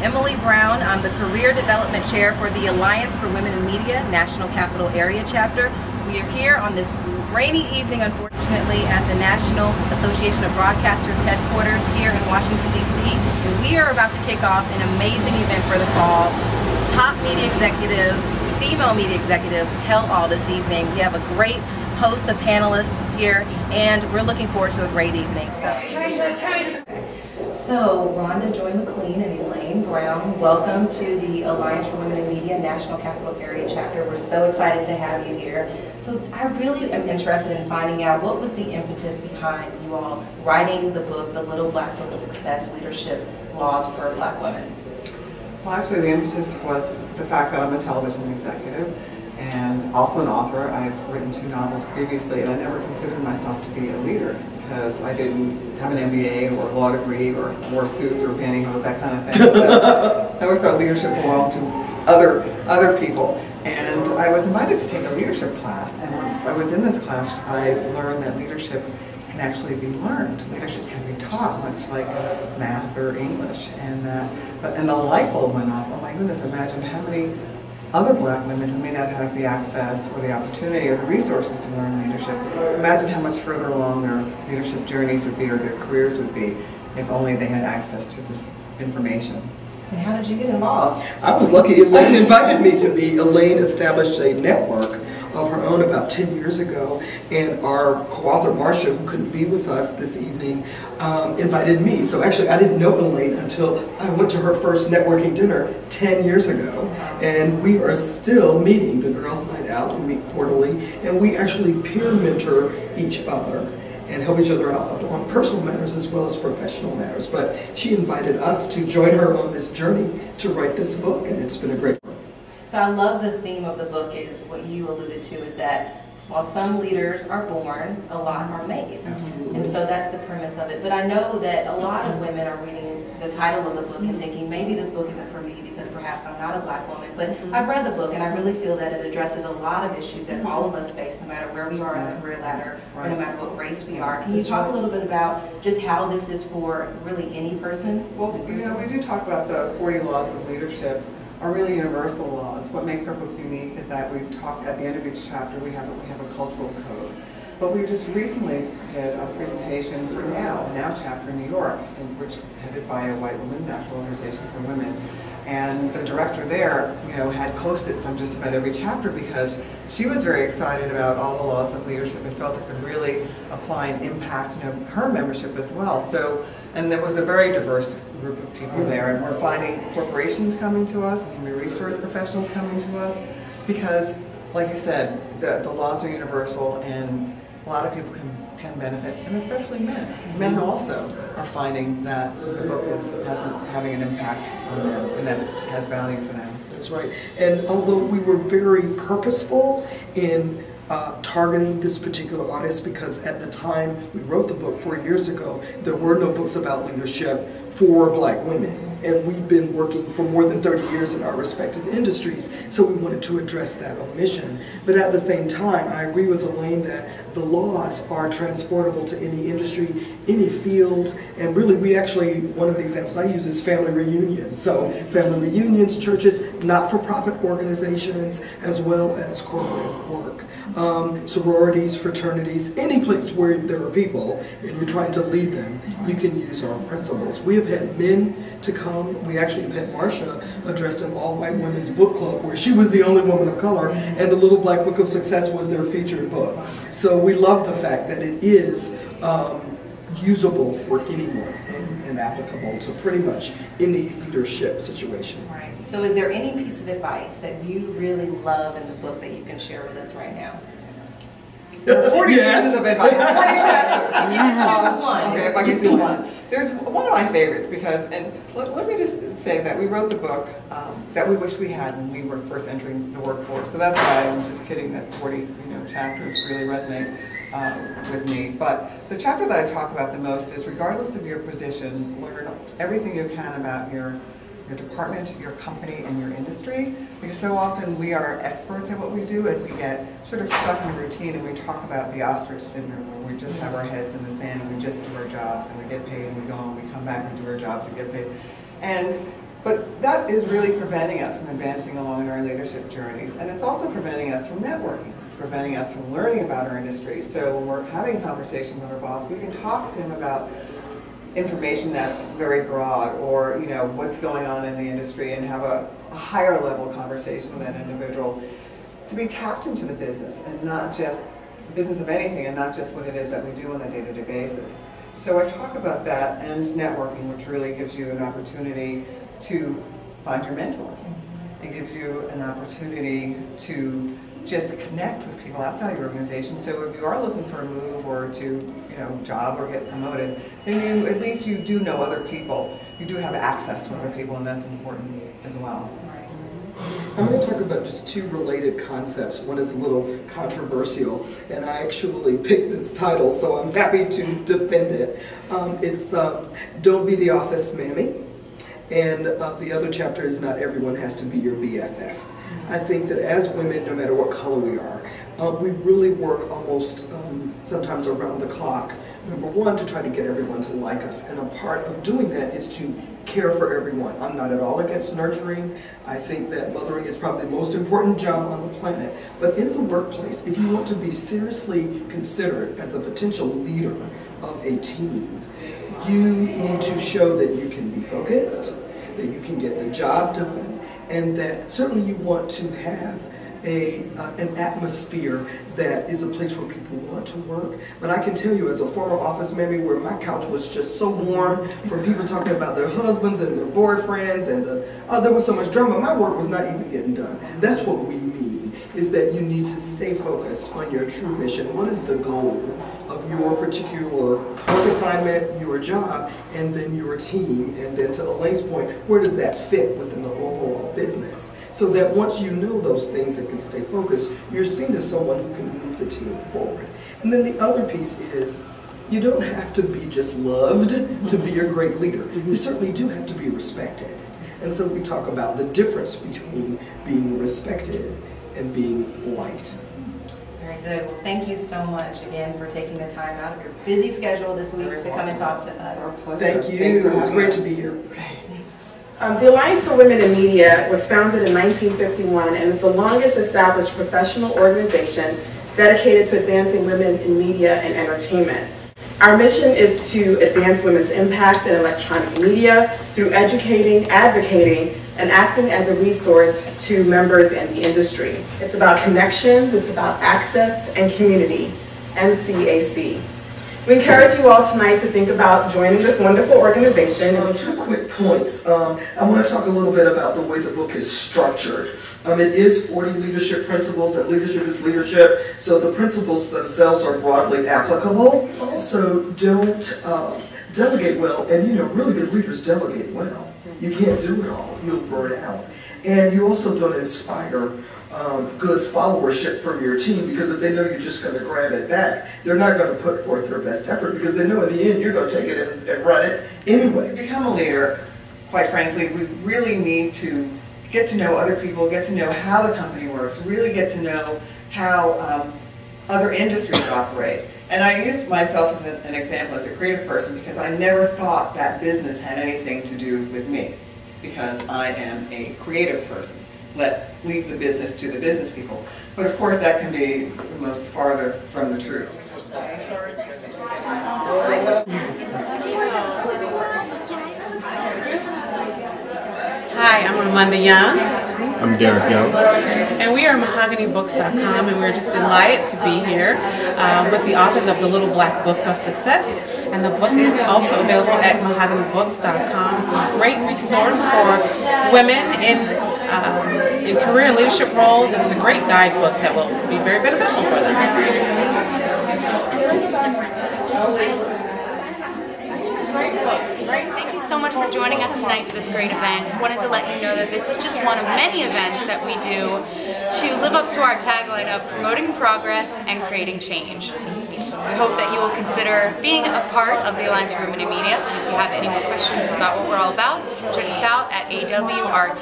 Emily Brown. I'm the Career Development Chair for the Alliance for Women in Media, National Capital Area Chapter. We are here on this rainy evening, unfortunately, at the National Association of Broadcasters headquarters here in Washington, D.C. And we are about to kick off an amazing event for the fall. Top media executives, female media executives, tell all this evening. We have a great host of panelists here, and we're looking forward to a great evening. So Rhonda, Joy McClean, and Elaine Brown, welcome to the Alliance for Women in Media, National Capital Area Chapter. We're so excited to have you here. So I really am interested in finding out what was the impetus behind you all writing the book, The Little Black Book of Success, Leadership Laws for Black Women. Well, actually, the impetus was the fact that I'm a television executive and also an author. I've written 2 novels previously, and I never considered myself to be a leader because I didn't have an MBA or a law degree or wore suits or pantyhose, that kind of thing. So I always thought leadership belonged to other people. And I was invited to take a leadership class, and once I was in this class, I learned that leadership can actually be learned. Leadership can be taught, much like math or English. And the light bulb went off. Oh my goodness, imagine how many other black women who may not have the access or the opportunity or the resources to learn leadership. Imagine how much further along their leadership journeys would be or their careers would be if only they had access to this information. And how did you get involved? I was lucky. Elaine invited me to be. Elaine established a network of her own about 10 years ago, and our co-author Marcia, who couldn't be with us this evening, invited me. So actually I didn't know Elaine until I went to her first networking dinner 10 years ago, and we are still meeting. The Girls' Night Out, we meet quarterly, and we actually peer mentor each other and help each other out on personal matters as well as professional matters. But she invited us to join her on this journey to write this book, and it's been a great work. So I love the theme of the book is what you alluded to, is that while some leaders are born, a lot are made. Absolutely. And so that's the premise of it. But I know that a lot of women are reading the title of the book and thinking, maybe this book isn't for me because perhaps I'm not a black woman. But I've read the book, and I really feel that it addresses a lot of issues that all of us face, no matter where we are on the career ladder, or no matter what race we are. Can you talk a little bit about just how this is for really any person? Well, we do talk about the 40 laws of leadership are really universal laws. What makes our book unique is that we talk at the end of each chapter. We have a cultural code. But we just recently did a presentation for Now chapter in New York, which headed by a white woman, National Organization for Women. And the director there, had Post-its on just about every chapter because she was very excited about all the laws of leadership and felt it could really apply and impact, her membership as well. So, and there was a very diverse group of people there, and we're finding corporations coming to us, human resource professionals coming to us, because, like you said, the laws are universal, and a lot of people can benefit, and especially men. Men also are finding that the book is having an impact on them, and that has value for them. That's right. And although we were very purposeful in targeting this particular audience, because at the time we wrote the book 4 years ago, there were no books about leadership for black women. And we've been working for more than 30 years in our respective industries, so we wanted to address that omission. But at the same time, I agree with Elaine that the laws are transportable to any industry, any field, and really one of the examples I use is family reunions. So family reunions, churches, not-for-profit organizations, as well as corporate work. Sororities, fraternities, any place where there are people and you're trying to lead them, you can use our principles. We have had men to come. We actually have had Marcia addressed an all-white women's book club where she was the only woman of color, and the Little Black Book of Success was their featured book. So we love the fact that it is usable for anyone and applicable to pretty much any leadership situation. Right. So is there any piece of advice that you really love in the book that you can share with us right now? 40 pieces of advice. 40 chapters. If you can choose one. Okay, if I can choose one. There's one of my favorites because, and let me just say that we wrote the book that we wish we had when we were first entering the workforce. So that's why I'm just kidding that 40 chapters really resonate with me. But the chapter that I talk about the most is, regardless of your position, learn everything you can about your department, your company, and your industry, because so often we are experts at what we do and we get sort of stuck in a routine, and we talk about the ostrich syndrome, where we just have our heads in the sand and we just do our jobs and we get paid and we go and we come back and do our jobs and get paid. But is really preventing us from advancing along in our leadership journeys, and it's also preventing us from networking. It's preventing us from learning about our industry. So when we're having a conversation with our boss, we can talk to him about information that's very broad, or what's going on in the industry, and have a higher level conversation with that individual to be tapped into the business, and not just business of anything, and not just what it is that we do on a day-to-day basis. So I talk about that and networking, which really gives you an opportunity to find your mentors. It gives you an opportunity to just connect with people outside your organization. So if you are looking for a move, or to job or get promoted, then at least you do know other people. You do have access to other people, and that's important as well. I'm going to talk about just two related concepts. One is a little controversial, and I actually picked this title, so I'm happy to defend it. It's Don't Be the Office Mammy, and the other chapter is Not Everyone Has to Be Your BFF. I think that as women, no matter what color we are, we really work almost sometimes around the clock. Number one, to try to get everyone to like us, and a part of doing that is to care for everyone. I'm not at all against nurturing. I think that mothering is probably the most important job on the planet. But in the workplace, if you want to be seriously considered as a potential leader of a team, you need to show that you can be focused, that you can get the job done, and that certainly you want to have an atmosphere that is a place where people want to work. But I can tell you, as a former office mammy, where my couch was just so warm from people talking about their husbands and their boyfriends, and there was so much drama, my work was not even getting done. That's what we mean, is that you need to stay focused on your true mission. What is the goal of your particular work assignment, your job, and then your team? And then to Elaine's point, where does that fit within the overall business? So that once you know those things and can stay focused, you're seen as someone who can move the team forward. And then the other piece is, you don't have to be just loved to be a great leader. You certainly do have to be respected. And so we talk about the difference between being respected and being liked. Very good. Well, thank you so much again for taking the time out of your busy schedule this week to come and talk to us. Our pleasure. Thank you. It's great to be here. The Alliance for Women in Media was founded in 1951 and is the longest established professional organization dedicated to advancing women in media and entertainment. Our mission is to advance women's impact in electronic media through educating, advocating, and acting as a resource to members in the industry. It's about connections, it's about access and community. NCAC. We encourage you all tonight to think about joining this wonderful organization. Two quick points. I want to talk a little bit about the way the book is structured. It is 40 leadership principles, and leadership is leadership, so the principles themselves are broadly applicable. So don't delegate well, and really good leaders delegate well. You can't do it all. You'll burn out. And you also don't inspire good followership from your team, because if they know you're just going to grab it back, they're not going to put forth their best effort, because they know in the end you're going to take it and run it anyway. To become a leader, quite frankly, we really need to get to know other people, get to know how the company works, really get to know how other industries operate. And I use myself as an example as a creative person, because I never thought that business had anything to do with me, because I am a creative person. Leave the business to the business people. But of course that can be the most farther from the truth. Hi, I'm Rhonda Young. I'm Derek Young. And we are MahoganyBooks.com, and we're just delighted to be here with the authors of The Little Black Book of Success. And the book is also available at MahoganyBooks.com. It's a great resource for women in career and leadership roles, and it's a great guidebook that will be very beneficial for them. Thank you so much for joining us tonight for this great event. Wanted to let you know that this is just one of many events that we do to live up to our tagline of promoting progress and creating change. We hope that you will consider being a part of the Alliance for Women in Media. And if you have any more questions about what we're all about, check us out at awrt-ncac.org.